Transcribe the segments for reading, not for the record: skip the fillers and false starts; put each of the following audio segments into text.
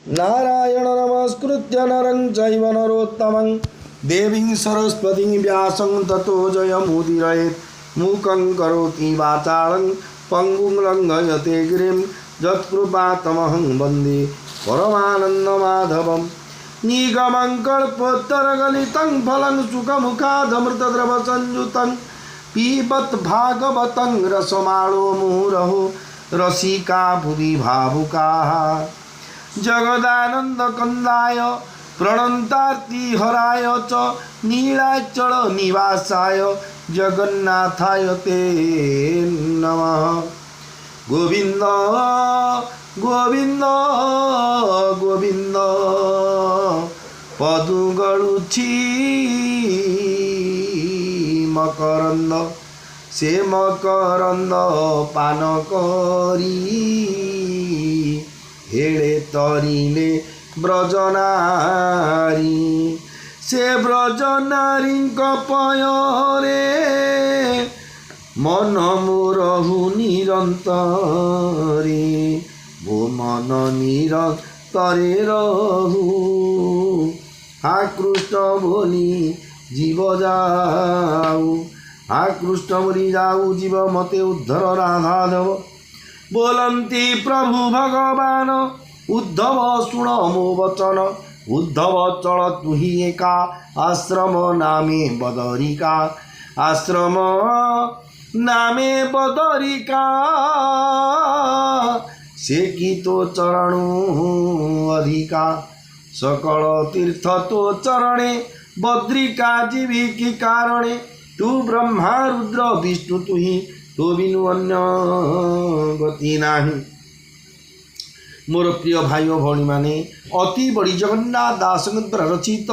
नारायण नमस्कृत्य नरं चैव नरोत्तमं देवीं सरस्वतीं व्यासं ततो जयमुदीरयेत् मूकं करोति वाचालं पङ्गुं लङ्घयते गिरिं यत्कृपातमहं वन्दे परमानन्दमाधवं निगमं कल्पोत्तरगलितं फलं सुखमुखादमृतद्रवसंयुतं पिबत् भागवतं रसमाणो मुहुरहो रसिका भुवि भावुकाः जगदानन्दकन्दाय प्रणन्तार्ति हराय च नीलाचल निवासाय जगन्नाथाय ते नमः। गोविंद गोविंद गोविंद पदुगळुछि मकरंद से मकरंद पान करी हेले तरिले ब्रजनारी से ब्रजनारी पयरे मन मोरहु निरंतरे वो मन निरंतरे रहु हा कृष्ण बोली जीव जाऊ हा कृष्ण बोली जाऊ जीव मते उद्धर राधाधव बोलंती प्रभु भगवान उद्धव शुण मो वचन उद्धव चल तुही एका आश्रम नामे बदरिका आश्रम नामे बदरिका से की तो चरणु अधिका सकल तीर्थ तो चरणे बद्रिका जीवी की कारणे तू ब्रह्मा रुद्र विष्णु तुही तो बिनु अन्य गति नाही। मोर प्रिय भाई भौणी माने अति बड़ी जगन्नाथ दास द्वारा रचित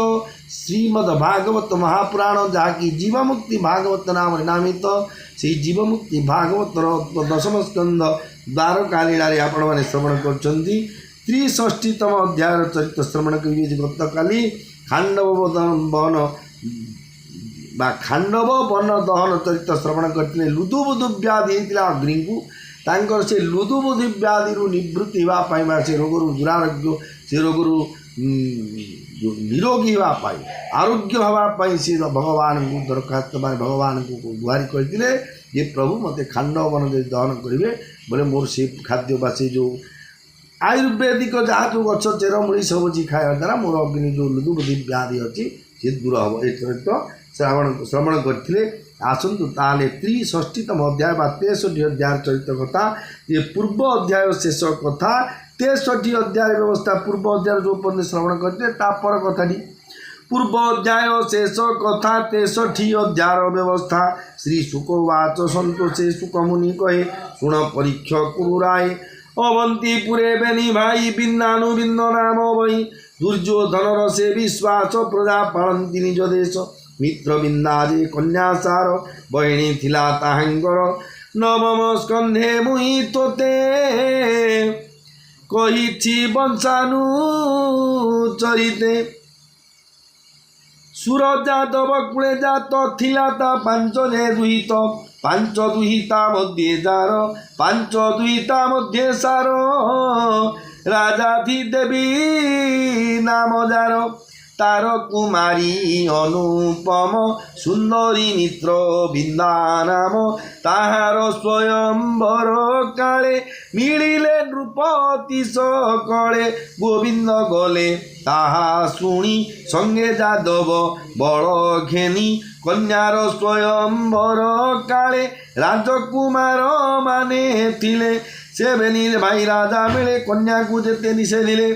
श्रीमद् भागवत महापुराण जहाँकि जीवमुक्ति भागवत नाम नामित से जीवमुक्ति भागवतर दशम स्कंद द्वारका लीला आपण मैंने श्रवण कर 63तम अध्याय चरित्र श्रवण करेंगे। गत काली खांडव वन खांडव वन दहन चरित्र श्रवण करते लुदुबुदु व्याधि होता अग्नि को तांकर से लुदुबुदु व्याधि निवृत्ति होगा से रोगरू दुरारोग्य से रोगरू निरोगी होगापाई आरोग्य होगापाई से भगवान को दरखास्त भगवान को गुहारी करते ये प्रभु मत खांडव वन दहन करेंगे बोले मोर से खाद्य बा से जो आयुर्वेदिक जहाँ जो गच चेरमूड़ी सबजी खाया द्वारा मोर अग्नि जो लुदुबुदु व्याधि अच्छी से दूर हम ये चरित्र श्रवण करते आसतु ताले 63तम अध्याय 63 अध्याय चरित्र कथा ये पूर्व अध्याय शेष कथा 63 अध्याय व्यवस्था पूर्व अध्याय जो पर्यटन श्रवण करते पर कथाटी पूर्व अध्याय शेष कथा 63 अध्याय व्यवस्था श्री शुकवाच सतोषे शुकमुनि कहे शुण परीक्ष कुरुराय अवंतीपुरे बेनी भाई बिन्नानु बिन्न नाम वही दुर्योधन से विश्वास प्रजा पालती निज देश मित्र बिंदाजे कन्यासार बहिणी थिला ताहांकर नवम स्कंधे मुहि तोते कही वंशानु चरिते सुर जादव कुले जात थिला ता पांच ने दुहित पांच दुहिता मध्ये जार पांच दुहिता मध्ये सार राजा थी देवी नाम जार तार कुमारी अनुपम सुंदरी मित्र बिंदा नाम ताहार स्वयंवर काले मिलिले नृपति सकले गोविंद गले ताहा शुणी संगे जादव बड़ घेनी कन्यार स्वयंवर काले राजकुमार माने थिले से बेनी भाई राजा मिले कन्या को जेते निषेधिले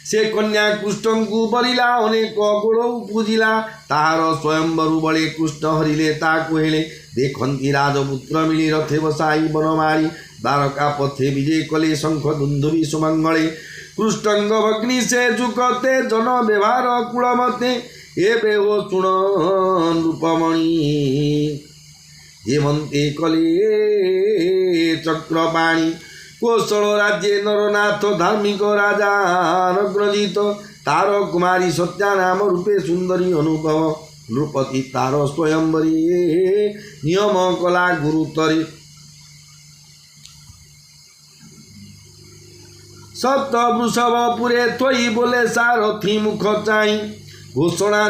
से कन्या कृष्ण को बरिला अनेक गोड़ पूजिला ताहार स्वयंवरु बड़े कृष्ण हरिले ताकु हेले देखंती राजपुत्र मिली रथे बसाई बनमारी द्वारका पथे विजय कले शंख दुंदुभि सुमंगले कृष्णंग भग्नि से जुकते जन व्यवहार कुलमते एबे हो शुण रूपमणि हेमंते कले चक्रपाणी कौशल राज्य नरनाथ धार्मिक राजा नग्रजित तार कुमारी सत्या नाम रूपे सुंदरी अनुपम नृपति तार स्वयंवरी नियम कला गुरुतरी सत वृषभपुरे थोई बोले सारथी मुख चाई घोषणा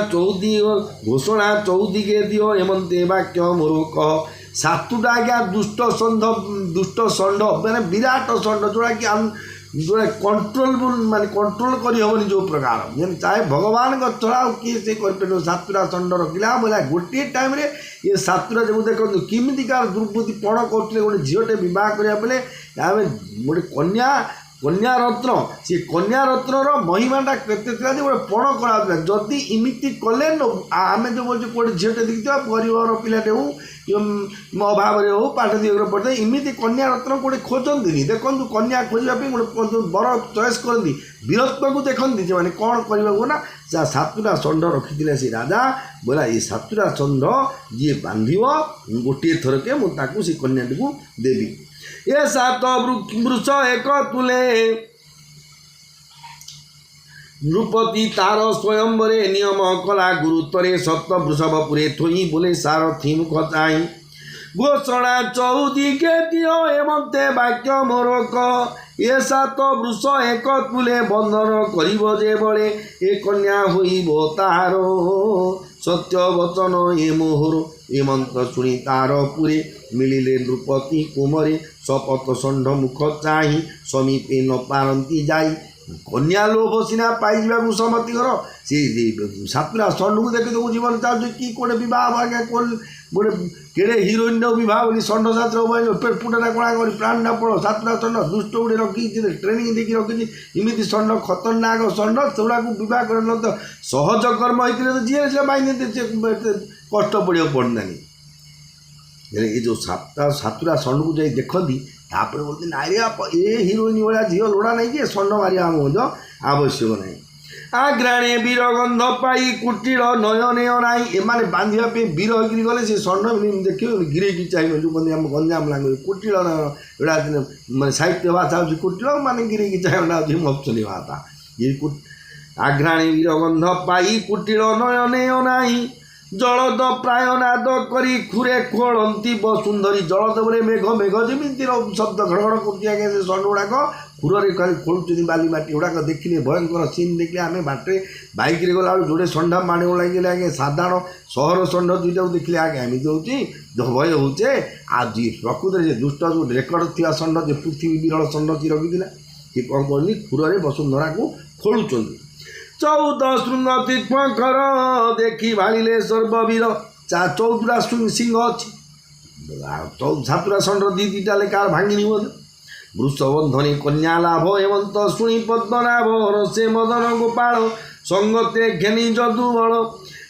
चौदिगे दियो एमंते वाक्य मोर कह सातुटा आज्ञा दुष्ट षंड मैंने विराट षंड जोड़ा कि जोड़ा कंट्रोल माने कंट्रोल करी हेनी जो प्रकार जेन चाहे भगवान छड़ा किए से कर सातुटा षंड रखिला बोला गोटे टाइम रे ये सातुटा जो देखो किमितिकार दुर्बुद्धि पण करते गोटे झीटे बह करा बेले आम गोटे कन्या रत्न सी कन्या रत्नर महिमाटा केते गोटे पण करा जदि इमिति कले आम जो बोलते गोटे झीटे देखी परिवार पिलाटे हो अभाव हो पाठ दिए पढ़ते इमिति कन्या रत्न गोटे खोजती देखो कन्या खोजापी गोटे बर चॉइस करती वीरत्व को देखती से मैंने कौन करने ना सातुटा षंड रखी से राजा बोला ये सातुटा षंड जी बांध गोटे थरके मुझे से कन्याटी को देवी ये सात वृक्ष एक तुले नृपति तार स्वयंवरे नियम कला गुरुत्वरे सप्त वृषभपुरे थोई बोले सारथी मुख चाई घोषणा चौदिगे दियो एमंते वाक्य मोर कह ये सात वृष एक तुले बंधन करिब जे बळे ए कन्या होइब तार सत्य वचन ए मोहर एमंत शुणी तार पुरे मिलिले नृपति कुमरे शपथ षंड मुख चाही समीपे न पारती जाई कन्या लोभ सीना पाई सम्मति कर सी सातुटा षंड को देखी तो जीवन चाहूँ कि गोटे बहुत आज्ञा गोटे केड़े हिरोइन बहुत बोली षंड शास्त्र पेटपुटा कणा कर प्राणटा पड़ सातुटा षंड दुष्ट गोटे रखी ट्रेनिंग देखी रखी इमिति षंड खतरनाक षंड सेगुड़ा बह कर तो सहज कर्म होते तो जी से पाई कष्ट पड़ा पड़ना ये जो सातुटा षंड को जाई देखती तापर बोलते नारी ए हिरोइन भाया झील लोड़ा नहीं कि षंड मारिया आवश्यक नहीं आग्राणे वीर गंध पाई कुटीर नयने अनाई एमाने बांधवाई वीर होकर गले से षंड देख गिरेकी चाहिए जो कहते आम गंजाम लांगे कुटीर एटा मैं साहित्य भाषा हूँ कुटीर माने गिरेकी चाहिए मफसली भाषा ये आग्राणे वीर गंध पाई कुटीर नयने अनाई जलद प्राय नाद करी खुरे खोलती सुंदरी जलद बोले मेघ मेघ जमी शब्द घड़घड़ कर षंड गुड़ाक खुरे खोलुच्च बाली माटी गुड़ाक देखिले भयंकर सीन देखिले आम बाटे बैक गला जोड़े षंड माड़ लगे आगे साधारण सहर षंड दुईटा देखिले आगे एमती हो भय होचे आज प्रकृत से दुष्ट जो रेकर्ड थी षंड जो पृथ्वी विरल षंड सी रखी कि कौन करनी खुरे वसुंधरा को खोलुच्च 14 श्रृंग तीर्थकर देखी भाड़े सर्ववीर 14टा सिंह अच्छी सातुटा षंड दीटा लेखार भांगी वृषबंधनी कन्या लाभ हेमंत शुणी पद्मनाभ रसे मदन गोपाल संगते घेनी जदुबल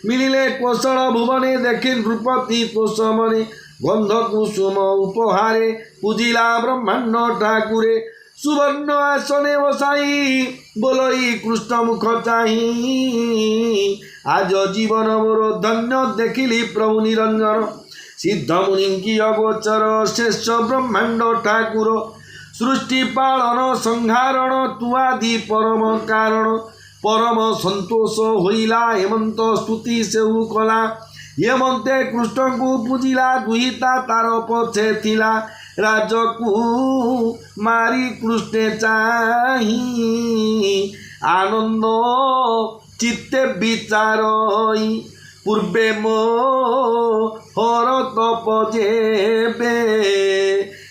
मिलिले कौशल भुवने देखी नृपति तोषमने गंध कुसुम उपहारे पूजिला ब्रह्मांड ठाकुरे सुवर्ण आसने बसाई बोलई कृष्ण मुख चाही आज जीवन मोर धन्य देखिली प्रभु निरंजन सिद्ध मुनि की अगोचर शेष ब्रह्मांड ठाकुर सृष्टि पालन संहारण तुआदि परम कारण परम संतोष होइला हेमंत स्तुति सेउ कला हेमंते कृष्ण को पूजिला दुहिता तार पछे थिला राजकू मारी कृष्ण चाही आनंद चित्ते विचार पूर्वे मो हर तपजेबे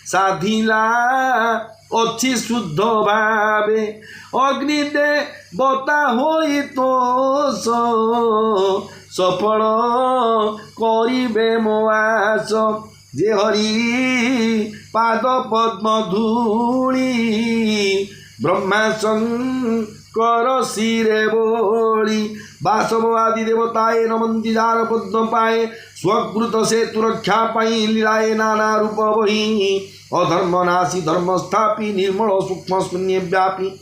साधिला अच्छी शुद्ध भावे अग्निदे बता होई तो सफल करिबे मो आस जे हरि पाद पद्म धूली ब्रह्मा शंकर शिरे बोली वासव आदि देवताए नमंती जार पद्म पाए स्वकृत से तुरक्षा पाई लीलाए नाना रूप वही अधर्म नाशी धर्म स्थापी निर्मल सूक्ष्म शून्य व्यापी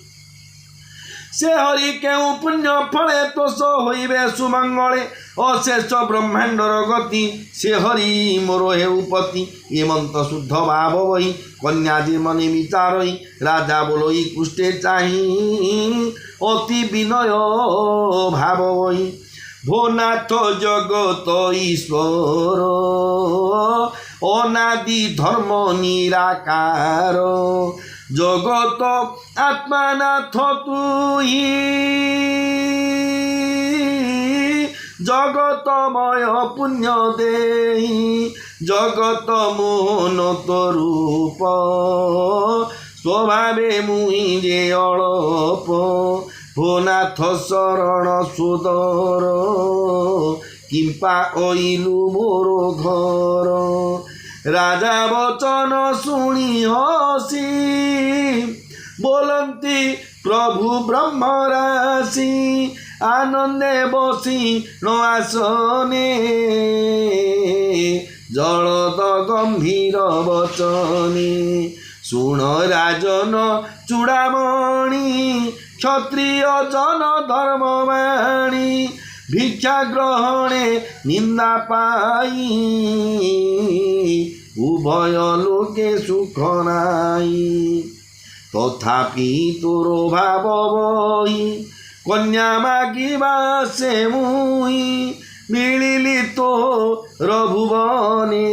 से हरि केउ पुण्य फले तोष होइबे सुमंगले अशेष ब्रह्मांडर गति से हरि मोर हेउपति हेमंत शुद्ध भाव वही कन्या जे मने विचारई राजा बोलई कुष्टे चाही अति विनय भाव वही भोनाथ जगत ईश्वर अनादि धर्म निराकार জগত আত্মানাথ তুই, জগতময় পুণ্য দেই, জগত মোহন তরূপ, স্বভাবে মুই যে অଳপ, ভোনাথ শরণ সুদর, কিম্পা অইলু মোর ঘর। রাজা বচন শুনি হসি, বলন্তি প্রভু ব্রহ্ম রাশি, আনন্দে বসি আসনে, জলদ গম্ভীর বচনে। শুণ রাজন চূড়ামণি, ক্ষত্রিয় জন ধর্মবাণী, ভিক্ষা গ্রহণে নিন্দা পাই, উভয় লোকে সুখ নাই। তথাপি তোর ভাব বহি, কন্যা মাগিবা সে মুই, মিলিলি তোর ভুবনে,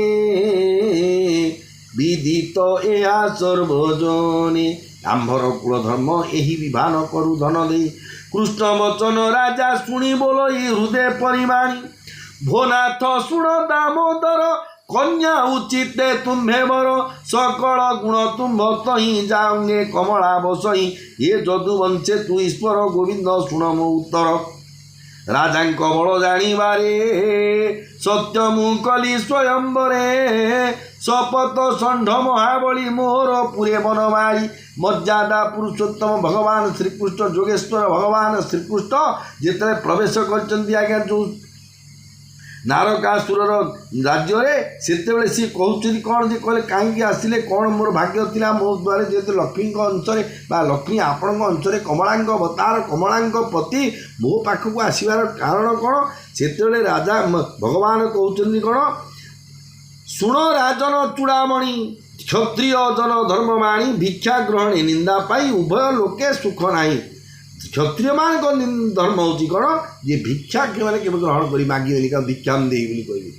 বিদিত ଏହା সর্বজনে। আম্ভর কুলধর্ম ଏହି বিভান করু ধন দেই, কৃষ্ণ বচন রাজা শুনি বলই হৃদয় পরিমাণী। ভোনাথ শুণ দামোদর, কন্যা উচিতে তুম্ভে বর, সকল গুণ তুম্ভ তহি যাওগে কমলা বসই, এ যদু বঞ্চে তু ଈଶ୍ୱର ଗୋବିନ୍ଦ ଶୁଣ ମୋ ଉତ୍ତର। ରାଜାଙ୍କ ବଳ ଜାଣିବାରେ ସତ୍ୟ ମୁଁ କଲି ସ୍ୱୟଂବରେ, ଶପଥ ଷଣ୍ଢ ମହାବଳୀ ମୋର ପୁରେ ବନମାଳୀ। ମର୍ଯ୍ୟାଦା ପୁରୁଷୋତ୍ତମ ଭଗବାନ ଶ୍ରୀକୃଷ୍ଣ, ଯୋଗେଶ୍ୱର ଭଗବାନ ଶ୍ରୀକୃଷ୍ଣ ଯେତେବେଳେ ପ୍ରବେଶ କରିଛନ୍ତି ଆଜ୍ଞା ଯେଉଁ ନାରକାସୁରର ରାଜ୍ୟରେ, ସେତେବେଳେ ସିଏ କହୁଛନ୍ତି କ'ଣ ଯେ କହିଲେ କାହିଁକି ଆସିଲେ, କ'ଣ ମୋର ଭାଗ୍ୟ ଥିଲା ମୋ ଦ୍ୱାରା, ଯେହେତୁ ଲକ୍ଷ୍ମୀଙ୍କ ଅଂଶରେ ବା ଲକ୍ଷ୍ମୀ ଆପଣଙ୍କ ଅଂଶରେ କମଳାଙ୍କ ଅବତାର, କମଳାଙ୍କ ପତି ମୋ ପାଖକୁ ଆସିବାର କାରଣ କ'ଣ? ସେତେବେଳେ ରାଜା ଭଗବାନ କହୁଛନ୍ତି କ'ଣ, ଶୁଣ ରାଜନ ଚୂଡ଼ାମଣି, କ୍ଷତ୍ରିୟ ଜନ ଧର୍ମମାଣୀ, ଭିକ୍ଷା ଗ୍ରହଣେ ନିନ୍ଦା ପାଇ, ଉଭୟ ଲୋକେ ସୁଖ ନାହିଁ। କ୍ଷତ୍ରିୟମାନଙ୍କ ଧର୍ମ ହେଉଛି କ'ଣ, ଯେ ଭିକ୍ଷା କେଉଁମାନେ କେବେ ଗ୍ରହଣ କରି ମାଗିବେନି, କାରଣ ଭିକ୍ଷା ଦେଇ ବୋଲି କହିବେ।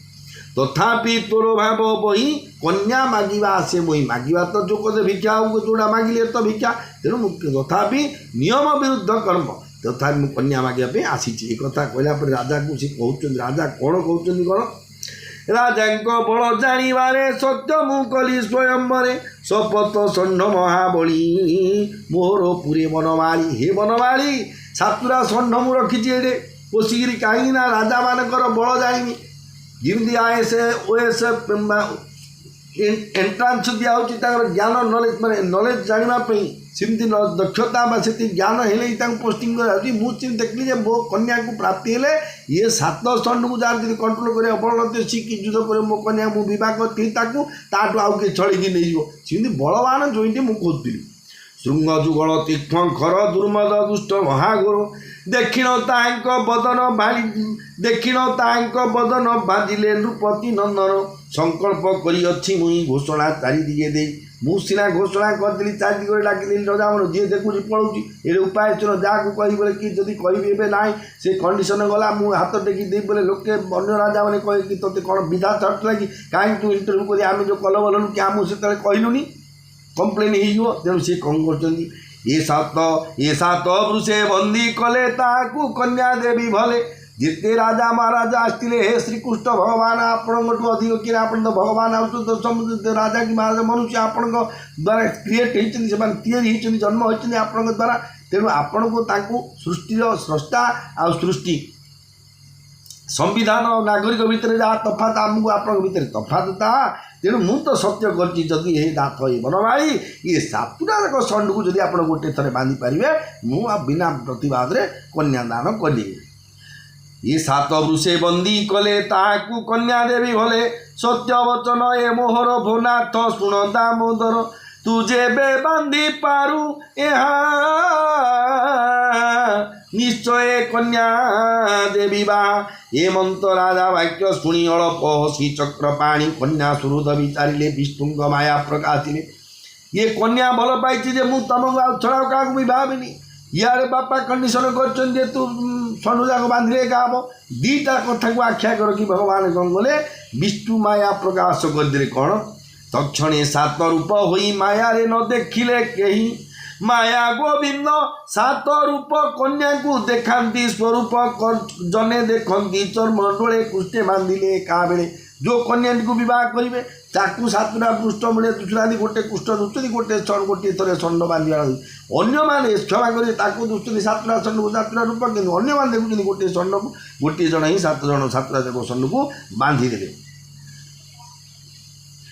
ତଥାପି ତୋର ଭାବ ବହି, କନ୍ୟା ମାଗିବା ଆସେ ମୁଇଁ, ମାଗିବା ତ ଯୋଉ କଥା ଭିକ୍ଷା ଆଉ ଯେଉଁଟା ମାଗିଲେ ତ ଭିକ୍ଷା, ତେଣୁ ମୁଁ ତଥାପି ନିୟମ ବିରୁଦ୍ଧ କର୍ମ, ତଥାପି ମୁଁ କନ୍ୟା ମାଗିବା ପାଇଁ ଆସିଛି। ଏ କଥା କହିଲା ପରେ ରାଜାକୁ ସେ କହୁଛନ୍ତି, ରାଜା କ'ଣ କହୁଛନ୍ତି କ'ଣ, ରାଜାଙ୍କ ବଳ ଜାଣିବାରେ ସତ୍ୟ ମୁଁ କଲି ସ୍ୱୟଂବରେ, ଶପଥ ଷଣ୍ଢ ମହାବଳୀ ମୋର ପୁରେ ବନମାଳୀ। ହେ ବନମାଳୀ, ସାତୁରା ଷଣ୍ଢ ମୁଁ ରଖିଛି ଏଇଠି ପୋଷିକିରି, କାହିଁକି ନା ରାଜାମାନଙ୍କର ବଳ ଜାଣିନି। ଯେମିତି ଆଇଏସ୍ ଓଏସ୍ ଏଣ୍ଟ୍ରାନ୍ସ ଦିଆହେଉଛି ତାଙ୍କର ଜ୍ଞାନ ନଲେଜ, ମାନେ ନଲେଜ ଜାଣିବା ପାଇଁ, ସେମିତି ଦକ୍ଷତା ବା ସେତିକି ଜ୍ଞାନ ହେଲେ ହିଁ ତାଙ୍କୁ ପୋଷ୍ଟିଂ କରାଯାଉଛି। ମୁଁ ସେମିତି ଦେଖିଲି ଯେ ମୋ କନ୍ୟାକୁ ପ୍ରାପ୍ତି ହେଲେ ଇଏ 7 ଷଣ୍ଢକୁ ଯାହାର ଯଦି କଣ୍ଟ୍ରୋଲ କରିବା ବଳ ନଥିବ, ଶିଖି ଯୁଦ୍ଧ করে ମୋ କନ୍ୟା ମୁଁ ବିବାହ କରିଥିଲି ତାକୁ, ତାଠୁ ଆଉ କିଏ ଛଡ଼ିକି ନେଇଯିବ, ସେମିତି ବଳବାନ ଯୋଇଁଟି ମୁଁ ଖୋଜୁଥିଲି। ଶୃଙ୍ଗ ଯୁଗଳ ତୀକ୍ଷ୍ଣ ଖର, ଦୁର୍ମଦ ଦୁଷ୍ଟ ମହାଘୋର, ଦେଖିଣ ତାହାଙ୍କ ବଦନ ଦେଖିଣ ତାହାଙ୍କ ବଦନ ବାଜିଲେ ନୃପତି ନନ୍ଦନ, ସଂକଳ୍ପ କରିଅଛି ମୁଇଁ ଘୋଷଣା ଚାରିଦିଗେ ଦେଇ। ମୁଁ ସିନା ଘୋଷଣା କରିଦେଲି, ଚାରିଦିଗରେ ଡାକିଦେଲି, ରଜାମାନ ଯିଏ ଦେଖୁଛି ପଳାଉଛି, ଏରେ ଉପାୟ ଶୁଣ, ଯାହାକୁ କହିବି ବୋଲେ କି ଯଦି କହିବି ଏବେ ନାହିଁ ସେ କଣ୍ଡିସନ ଗଲା, ମୁଁ ହାତ ଟେକି ଦେଇ ବୋଲେ ଲୋକେ ଅନ୍ୟ ରାଜାମାନେ କହେ କି ତୋତେ କ'ଣ ବିଧା ଛାଡ଼ୁଥିଲା କି, କାହିଁକି ତୁ ଇଣ୍ଟରଭ୍ୟୁ କରି ଆମେ ଯେଉଁ କଲ ବଲୁ କି ଆମକୁ ସେତେବେଳେ କହିଲୁନି, କମ୍ପ୍ଲେନ୍ ହେଇଯିବ। ତେଣୁ ସିଏ କ'ଣ କରୁଛନ୍ତି, ଏ ସାତ ବୃଷେ ବନ୍ଦୀ କଲେ ତାହାକୁ କନ୍ୟା ଦେବି ଭଲେ। ଯେତେ ରାଜା ମହାରାଜା ଆସିଥିଲେ, ହେ ଶ୍ରୀକୃଷ୍ଣ ଭଗବାନ ଆପଣଙ୍କଠୁ ଅଧିକ କିଏ, ଆପଣ ତ ଭଗବାନ ଆଉଛନ୍ତି, ସମସ୍ତେ ରାଜା କି ମହାରାଜା ମନୁଷ୍ୟ ଆପଣଙ୍କ ଦ୍ୱାରା କ୍ରିଏଟ୍ ହେଇଛନ୍ତି, ସେମାନେ ତିଆରି ହେଇଛନ୍ତି, ଜନ୍ମ ହୋଇଛନ୍ତି ଆପଣଙ୍କ ଦ୍ୱାରା। ତେଣୁ ଆପଣଙ୍କୁ ତାଙ୍କୁ ସୃଷ୍ଟିର ସ୍ରଷ୍ଟା ଆଉ ସୃଷ୍ଟି ସମ୍ବିଧାନ ନାଗରିକ ଭିତରେ ଯାହା ତଫାତ, ଆମକୁ ଆପଣଙ୍କ ଭିତରେ ତଫାତ ତାହା। ତେଣୁ ମୁଁ ତ ସତ୍ୟ କରିଛି, ଯଦି ଏ ନାଥ ଏ ବନମାଳୀ ଇଏ ସାତୁଟା ଯାକ ଷଣ୍ଢକୁ ଯଦି ଆପଣ ଗୋଟେ ଥରେ ବାନ୍ଧି ପାରିବେ, ମୁଁ ଆଉ ବିନା ପ୍ରତିବାଦରେ କନ୍ୟାଦାନ କଲି। ଏ 7 ବୃଷେ ବନ୍ଦୀ କଲେ ତାହାକୁ କନ୍ୟା ଦେବି ଭଲେ, ସତ୍ୟ ବଚନ ଏ ମୋହର ଭୋନାଥ ଶୁଣ ଦାମୋଦର, ତୁ ଯେବେ ବାନ୍ଧି ପାରୁ ଏହା ନିଶ୍ଚୟ କନ୍ୟା ଦେବି ବା। ଏ ମନ୍ତ୍ର ରାଜା ବାକ୍ୟ ଶୁଣି ଅଳପ ହସି ଚକ୍ର ପାଣି, କନ୍ୟା ସୁହୃଦ ବିଚାରିଲେ ବିଷ୍ଣୁଙ୍କ ମାୟା ପ୍ରକାଶିଲେ। ଇଏ କନ୍ୟା ଭଲ ପାଇଛି ଯେ ମୁଁ ତମକୁ ଆଉ ଛଡ଼ା କାହାକୁ ବି ଭାବିନି। ଇଆଡ଼େ ବାପା କଣ୍ଡିସନ କରିଛନ୍ତି ଯେ ତୁ ଷଣ୍ଢ ଯାକ ବାନ୍ଧିଲେ ଏକା ହେବ। ଦୁଇଟା କଥାକୁ ଆଖ୍ୟା କର କି ଭଗବାନ କ'ଣ କଲେ, ବିଷ୍ଣୁ ମାୟା ପ୍ରକାଶ କରିଦେଲେ। କ'ଣ तक्षणे सात रूप होई माया रे न देखिले केही माया गोविंद सात रूप कन्या को देखाती स्वरूप जने देखती चर्म डोले कुष्ठे बांधिले का बेले जो कन्या को विवाह करेंगे ताकू सातटा पृष्ठ मिले दुसरा गोटे कुष्ठ दुष्टि गोटे गोटे थोड़े षंड बांधा अन्य मैंने क्षमा कर दुष्टि सातटा षंड को सातटा रूप कि अन्य मैंने देखुं गोटे षंड को गोटे जन ही सातटा जाक षंड को बांधिदेले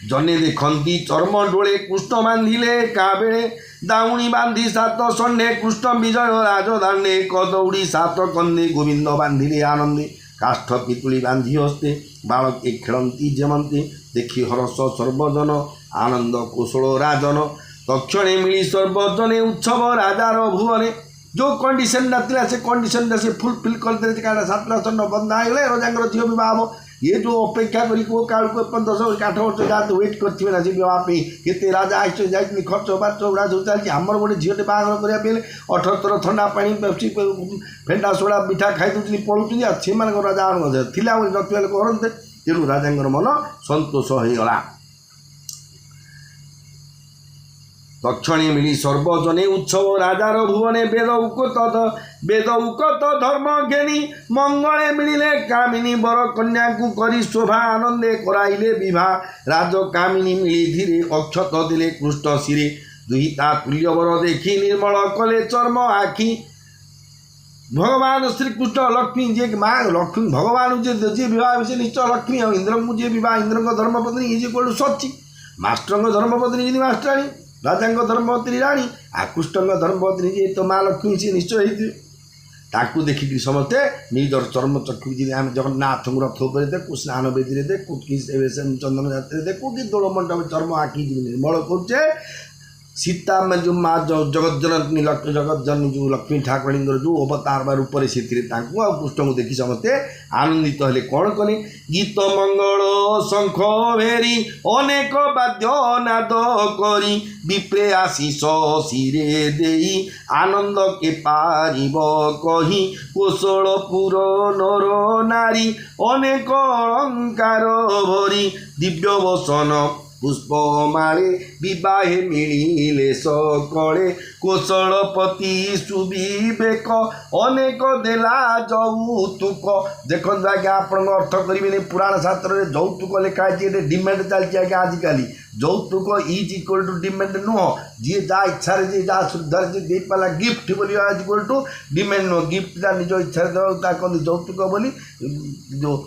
जने देखती चर्म डोले कुष्ठ बांधिले का बेले दाउणी बांधी सात षंडे कृष्ण विजय राजधाने कदौड़ी सात कंदे गोविंद बांधिले आनंदे काष्ठ पितुली बांधी हस्ते बालक एक खेलती जमंती देखी हरस सर्वजन आनंद कौशल राजन तक्षणे मिली सर्वजने उत्सव राजार भुवने जो कंडीशन ना से कंडीशन से फुलफिल करते सातटा षंड बंधा है रजांगर झील बह ये जो अपेक्षा करी को काल को 10-8 वर्ष जाते वेट करते ना से बह के राजा आस जा खर्च बार्च गुड़ा सब चलती आमर गोटे झीटे बाहर करने 18 ठंडा पानी पेप्सी फेंटा सोडा मिठा खाई दूसरी पड़ुच्च से राजा थी नथिया लोक करते तेणु राजा मन सतोष होगला तक्षणे मिली सर्वजने उत्सव राजार भुवने वेद उकत धर्म घेनी मंगले मिले कामिनी बर कन्या को करी शोभा आनंदे कराइले विवाह राज कामिनी मिली धीरे अक्षत दिले कृष्ण शिरे दुहिता तुल्य बर देखी निर्मल कले चर्म आखि भगवान श्रीकृष्ण लक्ष्मी जे माँ लक्ष्मी भगवान जे विवाह से निश्चय लक्ष्मी और इंद्र को जे विवाह इंद्र धर्मपत्नी is equal to Sachi master धर्मपत्नी जी मास्टराणी राजा धर्मपत्नी राणी आकृष्ट धर्मपत्नी जी तो माँ लक्ष्मी सी निश्चय होती ताकू देखिक समस्ते निजर चर्म चक्षु जी आम जगन्नाथ रथ उपर देखू स्नान बेदी देखू कि चंदन जात्री देखू कि दोल मंडप चर्म आखि निर्मल करुचे सीता में जो माँ जगज्जननी जगज्जननी जो लक्ष्मी ठाकुराणी जो अवतार बा रूप से कृष्ण को देखी समस्ते आनंदित हेले कौन कले गीत मंगल शंख भेरी अनेक वाद्य नाद करी विप्रे आशीष शिरे देई आनंद के पारिब कही कौशलपुर नर नारी अनेक अलंकार भरी दिव्य वसन पुष्पमाळे विवाहे मिलिले सकळे कौशलपति सुविवेक अनेक देला जौतुक देखते आज्ञा आप अर्थ करेंगे पुराण शास्त्र में जौतुक लिखाई डिमांड चलती आज्ञा आजिकल जौतुक इज इक्वल टू डिमांड नुह जी जहाँ इच्छा जी जहाँ श्रद्धा जी दे पाला गिफ्ट बोली इज इक्वल टू डिमांड नुह गिफ्ट निज इच्छा कहते जौतुक बोली जो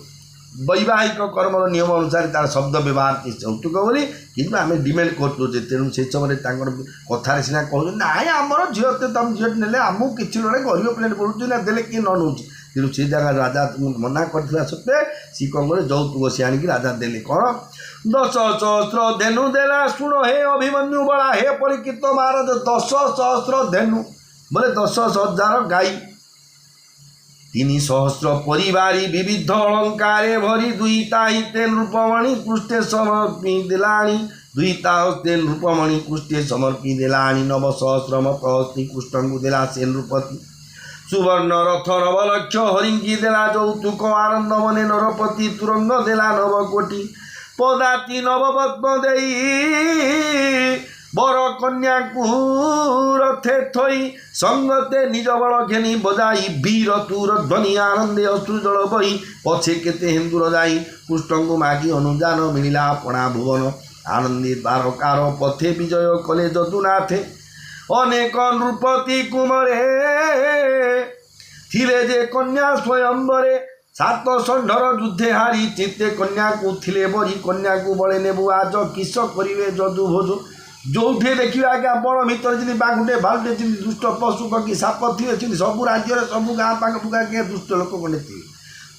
वैवाहिक कर्म नियम अनुसार तार शब्द व्यवहार जौतुक बोली कि आम डिमांड करुचे तेणु से समय कथार सीना कहते ना आमर झील तुम झील ने आमको किसी लोग गरीब प्लेट पड़ू ना देले किए न नौ तेणु से जगह राजा मना करता सत्वे सी कौन करे जौतुक सी आणिक राजा देले कौन 10 सहस्र धेनु देला शुण हे अभिमन्यु बड़ा हे परीक्षित महाराज 10 सहस्र धेनु बोले 10,000 गाई 3 सहस्र परिवारी विविध अलंकारे भरी दुईता तेल रूपमणि पृष्ठे समर्पी देलाणी दुईता तेल रूपमणि पृष्ठे समर्पी देलाणी 9 सहस्र मत हस्ती कृष्ण को देला सेन रूपति सुवर्ण रथ नवलक्ष हरिंगी देला जौतुक आनंद मने नरपति तुरंग देला 9 कोटी पदाति नवपद्म देई बर कन्या को रथे थई संगते निज बल घेनी बजाई वीर तुर ध्वनि आनंदे अश्रुजल बही पछे केते हिंदुर जाई कृष्ण को मागी अनुजान मिलिला अपना भुवन आनंदी द्वारकार पथे विजय कले जदुनाथे अनेक नृपति कुमरे थिले जे कन्या स्वयंवरे 7 षंढर युद्धे हारी चित्ते कन्या को थिले बरी कन्या को बड़े नेबु आज किस करिवे जदु भोज जो देखिए आज्ञा बड़ भितर जी बाघुटे भालुटे दुष्ट पशु पक्षी साप थे सब राज्य सब गाँ पाख पुका के दुष्ट लोक खंडे थे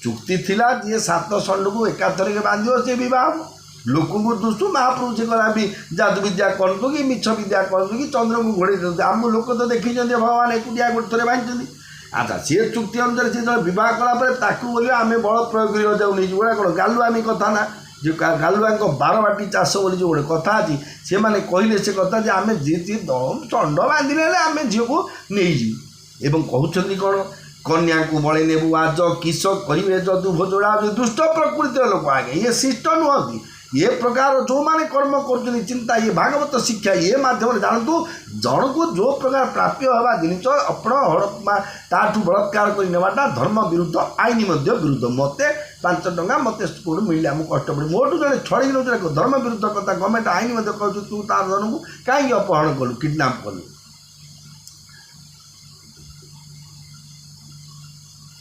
चुक्ति थिला जी 7 षंड को एकाथर बांध से बहुत लोक को दुष्टु महाप्रभु से करा भी जादू विद्या करतु कि मिछ विद्या करतु कि चंद्र को घोड़े देते आम लोक तो देखी भगवान एकुटिया गोटे थे बांधि अच्छा सी चुक्ति अनुसार सी जो बह कलापर बोलिए आम बल प्रयोग कर नहीं गोड़ा कौन गालुआमी कथा ना जो गालुआ बारबाटी चाष बोली जो गोटे कथा अच्छी से मैंने कहले से कथा जे आम जी चंड बांधिले आम झील को नहीं एवं कहते कौन कन्या को बड़े नेबू आज किस करेंगे जदु भोजड़ा दुष्ट प्रकृतिर लोक आगे ये शिष्ट नुहति ये प्रकार जो माने कर्म कर चिंता ये भागवत शिक्षा ये माध्यम जानतु जन को जो प्रकार प्राप्य हवा जिनिस आपण ताठू बलात्कार करवाटा धर्म विरुद्ध आईन विरुद्ध मत 5 टंका मत स्कूल मिले आम कष्ट पड़े मोटू जड़े छड़ी नौला धर्म विरुद्ध कथा गवर्नमेंट आईन कहूँ तू तार धन को कहीं अपहरण कलु किडनाप कलु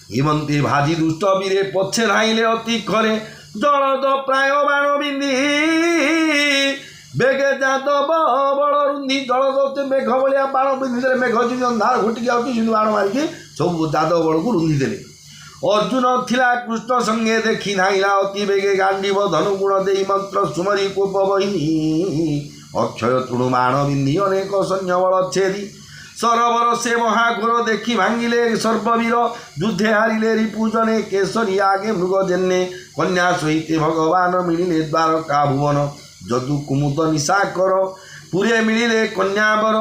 हिमंती भाजी दुष्ट वीरे पछे नाइले अति खरे जलद प्राय बाण बिंदी बेगे जादव बड़ रुंधी जलद मेघ भाया बाण बिंदी मेघ जी अंधार घुटिक आती बाण मारिकी सब जादव बड़ को रुंधी देले अर्जुन थिला कृष्ण संगे देखी नाइला अति बेगे गांडीव धनुगुण दे मंत्र सुमरी कोप बही अक्षय तृण बाण बिंदी अनेक सैन्य बल छेदी सरोवर से महाघोर देखी भांगिले सर्ववीर युद्धे हारिले रिपुजने केसरी आगे मृगजन्ने कन्या सहित भगवान मिलिले द्वारका भुवन जदु कुमुद निशाकर पुरे मिलिले कन्यावर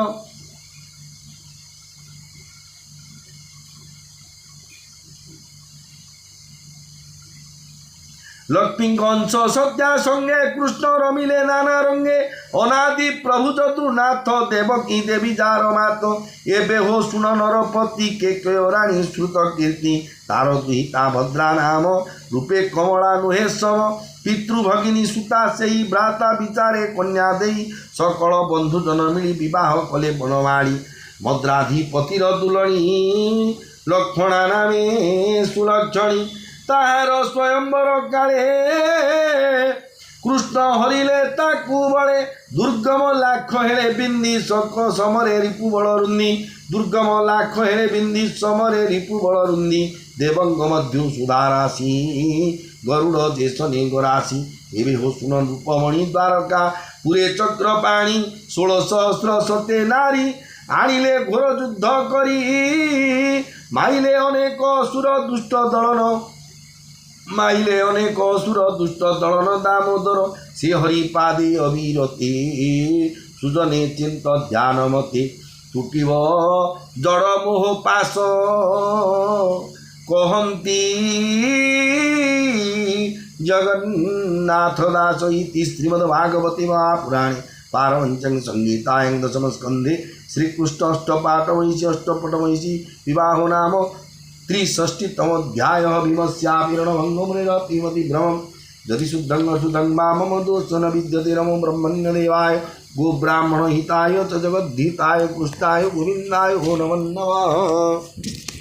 लक्ष्मी कंस सत्या संगे कृष्ण रमिले नाना रंगे अनादि प्रभु चतुर्नाथ देवकी देवी जार मात एबे हो सुन नरपति के राणी श्रुत कीर्ति तार दुहिता भद्रा नाम रूपे कमला नुहे सम पितृभगिनी सुता से भ्राता विचारे कन्या देई सकल बंधु जन मिली विवाह कले बनवाणी मद्राधिपतिर दुलणी लक्ष्मणा नामे सुलक्षणी ताहार स्वयंवर काले कृष्ण हरिले ताकू बड़े दुर्गम लाख हेले बिंदी शक समरे रिपु बड़ रुंदी दुर्गम लाख हेले बिंदी समरे रिपु बड़ रुंदी देवंग मध्य सुधारासी गरुड़ देशने गरासी एवं हो सुन रूपमणि द्वारका पुरे चक्र पाणी 16 सहस्र सते नारी आनिले घोर युद्ध करी माइले अनेक असुर दुष्ट दलन माइले अनेक असुर दुष्ट दलन दामोदर से हरिपादे अविरते सुजने चिंत ध्यान मते टूटिब जड़ मोह पास कहती जगन्नाथ दास इति श्रीमद्भागवते महापुराणे पारमहंस्यां संगीतायां दशम स्कंधे श्रीकृष्ण अष्टपाठमहिषी अष्टपटमहिषी विवाहो नाम 63तमोऽध्यायः भीमस्याभिरणभङ्गमुनिरतिमति भ्रमं यदि शुद्धं अशुद्धं वा मम दोषो न विद्यते नमो ब्रह्मण्यदेवाय गोब्राह्मणहिताय च जगद्धिताय कृष्णाय गोविन्दाय हो नमो नमः।